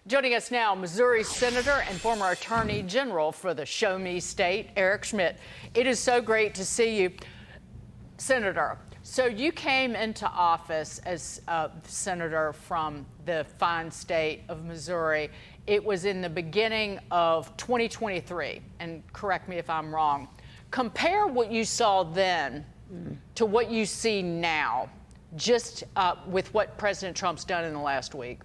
Joining us now, Missouri Senator and former Attorney General for the Show Me State, Eric Schmitt. It is so great to see you, Senator. So you came into office as a senator from the fine state of Missouri. It was in the beginning of 2023, and correct me if I'm wrong. Compare what you saw then to what you see now, just with what President Trump's done in the last week.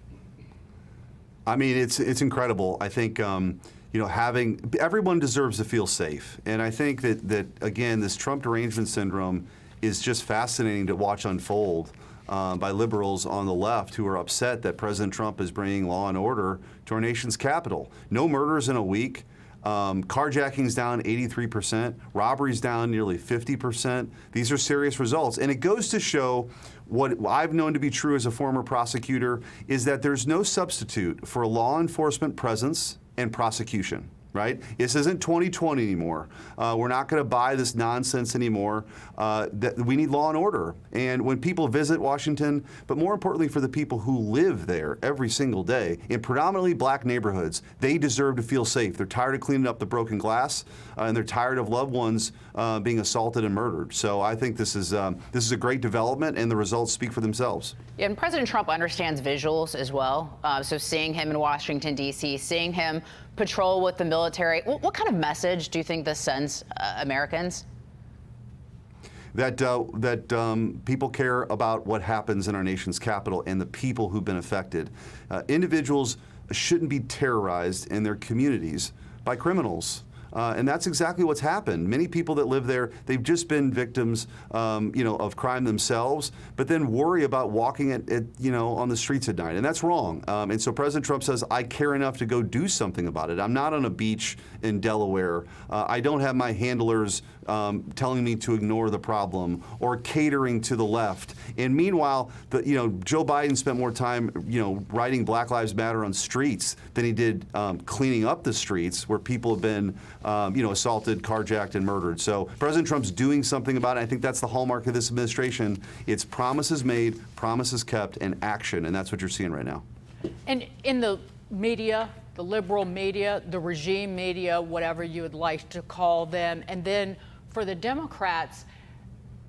I mean, it's incredible. I think everyone deserves to feel safe, and I think that again, this Trump derangement syndrome is just fascinating to watch unfold by liberals on the left who are upset that President Trump is bringing law and order to our nation's capital. No murders in a week. Carjacking's down 83%, robberies down nearly 50%. These are serious results. And it goes to show what I've known to be true as a former prosecutor is that there's no substitute for a law enforcement presence and prosecution. Right? This isn't 2020 anymore. We're not going to buy this nonsense anymore. We need law and order. And when people visit Washington, but more importantly for the people who live there every single day in predominantly black neighborhoods, they deserve to feel safe. They're tired of cleaning up the broken glass, and they're tired of loved ones being assaulted and murdered. So I think this is a great development, and the results speak for themselves. Yeah, and President Trump understands visuals as well. So seeing him in Washington, D.C., seeing him patrol with the military, what kind of message do you think this sends Americans? That people care about what happens in our nation's capital and the people who've been affected. Individuals shouldn't be terrorized in their communities by criminals. And that's exactly what's happened. Many people that live there, they've just been victims, of crime themselves, but then worry about walking on the streets at night, and that's wrong. And so President Trump says, I care enough to go do something about it. I'm not on a beach in Delaware. I don't have my handlers telling me to ignore the problem or catering to the left. And meanwhile, Joe Biden spent more time, writing Black Lives Matter on streets than he did cleaning up the streets where people have been assaulted, carjacked, and murdered. So President Trump's doing something about it. I think that's the hallmark of this administration. It's promises made, promises kept, and action, and that's what you're seeing right now. And in the media, the liberal media, the regime media, whatever you would like to call them, and then for the Democrats,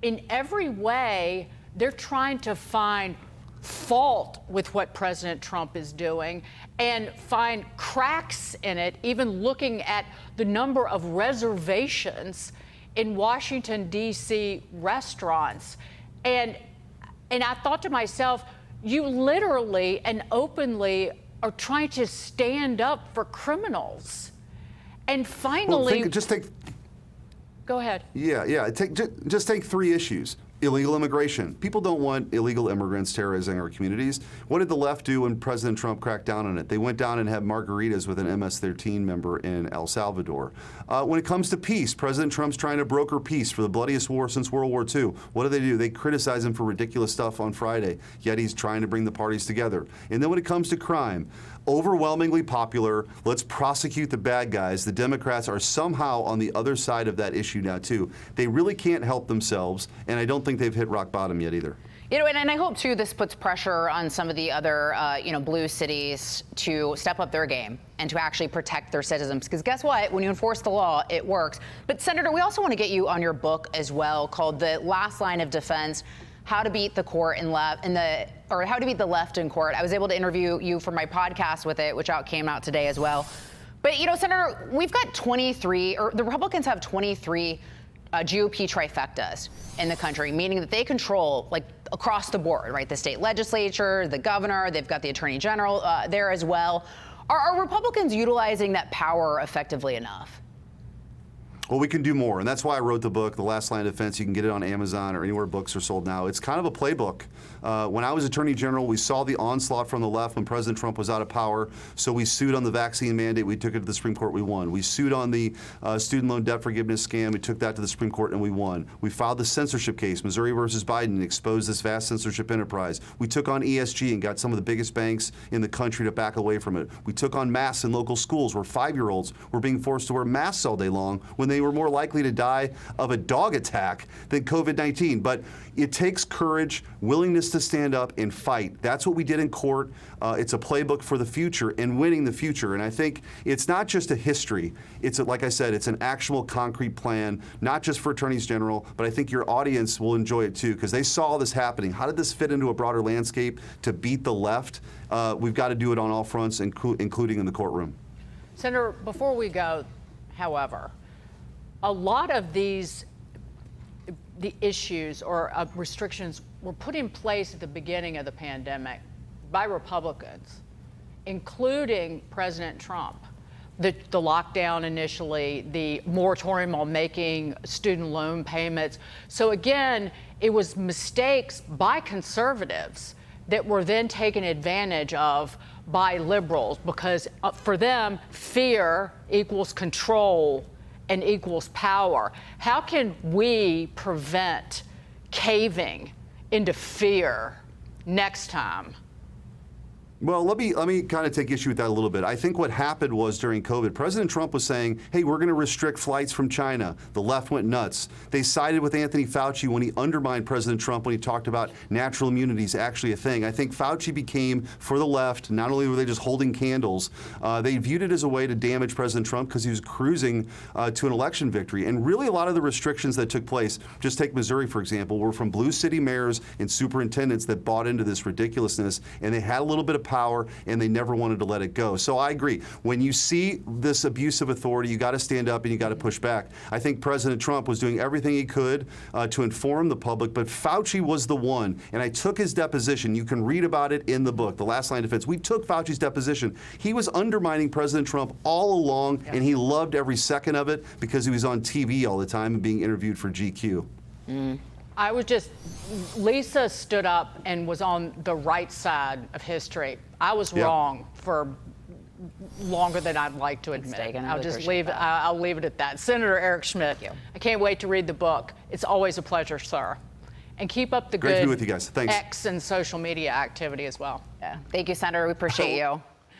in every way, they're trying to find fault with what President Trump is doing and find cracks in it, even looking at the number of reservations in Washington, D.C. restaurants. And I thought to myself, you literally and openly are trying to stand up for criminals. And finally... Go ahead. Yeah. Just take three issues. Illegal immigration. People don't want illegal immigrants terrorizing our communities. What did the left do when President Trump cracked down on it? They went down and had margaritas with an MS-13 member in El Salvador. When it comes to peace, President Trump's trying to broker peace for the bloodiest war since World War II. What do? They criticize him for ridiculous stuff on Friday, yet he's trying to bring the parties together. And then when it comes to crime, overwhelmingly popular, let's prosecute the bad guys. The Democrats are somehow on the other side of that issue now, too. They really can't help themselves, and I don't think they've hit rock bottom yet either. And I hope, too, this puts pressure on some of the other, blue cities to step up their game and to actually protect their citizens. Because guess what? When you enforce the law, it works. But, Senator, we also want to get you on your book as well called The Last Line of Defense, How to Beat the Court How to Beat the Left in Court. I was able to interview you for my podcast with it, which came out today as well. But, Senator, we've got the Republicans have 23 GOP trifectas in the country, meaning that they control, across the board, right? The state legislature, the governor, they've got the attorney general there as well. Are Republicans utilizing that power effectively enough? Well, we can do more, and that's why I wrote the book, The Last Line of Defense. You can get it on Amazon or anywhere books are sold now. It's kind of a playbook. When I was Attorney General, we saw the onslaught from the left when President Trump was out of power, so we sued on the vaccine mandate. We took it to the Supreme Court. We won. We sued on the student loan debt forgiveness scam. We took that to the Supreme Court, and we won. We filed the censorship case, Missouri versus Biden, and exposed this vast censorship enterprise. We took on ESG and got some of the biggest banks in the country to back away from it. We took on masks in local schools where 5-year-olds were being forced to wear masks all day long when they they were more likely to die of a dog attack than COVID-19. But it takes courage, willingness to stand up and fight. That's what we did in court. It's a playbook for the future and winning the future. And I think it's not just a history. It's, like I said, it's an actual concrete plan, not just for attorneys general, but I think your audience will enjoy it too, because they saw this happening. How did this fit into a broader landscape to beat the left? We've got to do it on all fronts, including in the courtroom. Senator, before we go, however, a lot of the issues or restrictions were put in place at the beginning of the pandemic by Republicans, including President Trump. The lockdown initially, the moratorium on making student loan payments. So again, it was mistakes by conservatives that were then taken advantage of by liberals, because for them, fear equals control and equals power. How can we prevent caving into fear next time? Well, let me kind of take issue with that a little bit. I think what happened was during COVID, President Trump was saying, hey, we're going to restrict flights from China. The left went nuts. They sided with Anthony Fauci when he undermined President Trump when he talked about natural immunity is actually a thing. I think Fauci became, for the left, not only were they just holding candles, they viewed it as a way to damage President Trump because he was cruising to an election victory. And really a lot of the restrictions that took place, just take Missouri, for example, were from blue city mayors and superintendents that bought into this ridiculousness, and they had a little bit of power, and they never wanted to let it go. So I agree. When you see this abuse of authority, you got to stand up and you got to push back. I think President Trump was doing everything he could to inform the public, but Fauci was the one, and I took his deposition. You can read about it in the book, The Last Line of Defense. We took Fauci's deposition. He was undermining President Trump all along, and he loved every second of it because he was on TV all the time and being interviewed for GQ. Lisa stood up and was on the right side of history. I was wrong for longer than I'd like to admit. I'll leave it at that. Senator Eric Schmitt, I can't wait to read the book. It's always a pleasure, sir. And keep up the Great to good be with you guys. Thanks. X and social media activity as well. Yeah. Thank you, Senator. We appreciate you.